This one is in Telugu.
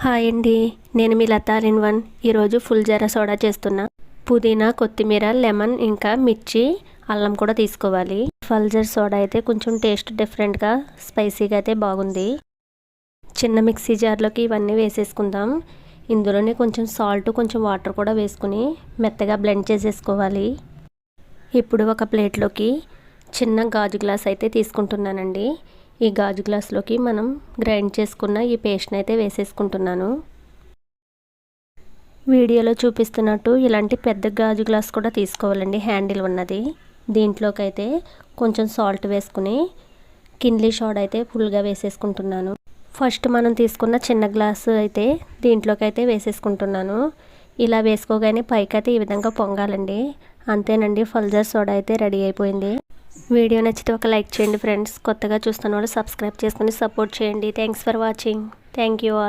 హాయ్ అండి, నేను మీ లతా ఆల్-ఇన్-వన్. ఈరోజు ఫుల్ జీరా సోడా చేస్తున్నా. పుదీనా, కొత్తిమీర, లెమన్, ఇంకా మిర్చి, అల్లం కూడా తీసుకోవాలి. ఫుల్ జీరా సోడా అయితే కొంచెం టేస్ట్ డిఫరెంట్గా స్పైసీగా అయితే బాగుంది. చిన్న మిక్సీ జార్లోకి ఇవన్నీ వేసేసుకుందాం. ఇందులోనే కొంచెం సాల్ట్, కొంచెం వాటర్ కూడా వేసుకుని మెత్తగా బ్లెండ్ చేసేసుకోవాలి. ఇప్పుడు ఒక ప్లేట్లోకి చిన్న గాజు గ్లాస్ అయితే తీసుకుంటున్నానండి. ఈ గాజు గ్లాస్లోకి మనం గ్రైండ్ చేసుకున్న ఈ పేస్ట్ని అయితే వేసేసుకుంటున్నాను. వీడియోలో చూపిస్తున్నట్టు ఇలాంటి పెద్ద గాజు గ్లాస్ కూడా తీసుకోవాలండి, హ్యాండిల్ ఉన్నది. దీంట్లోకి అయితే కొంచెం సాల్ట్ వేసుకుని కిన్లీ సోడా అయితే ఫుల్గా వేసేసుకుంటున్నాను. ఫస్ట్ మనం తీసుకున్న చిన్న గ్లాసు అయితే దీంట్లోకి అయితే వేసేసుకుంటున్నాను. ఇలా వేసుకోగానే పైకి అయితే ఈ విధంగా పొంగాలండి. అంతేనండి, ఫుల్ జీరా సోడా అయితే రెడీ అయిపోయింది. వీడియో నచ్చితే ఒక లైక్ చేయండి ఫ్రెండ్స్. కొత్తగా చూస్తున్న వాళ్ళు సబ్స్క్రైబ్ చేసుకుని సపోర్ట్ చేయండి. Thanks for watching. Thank you all.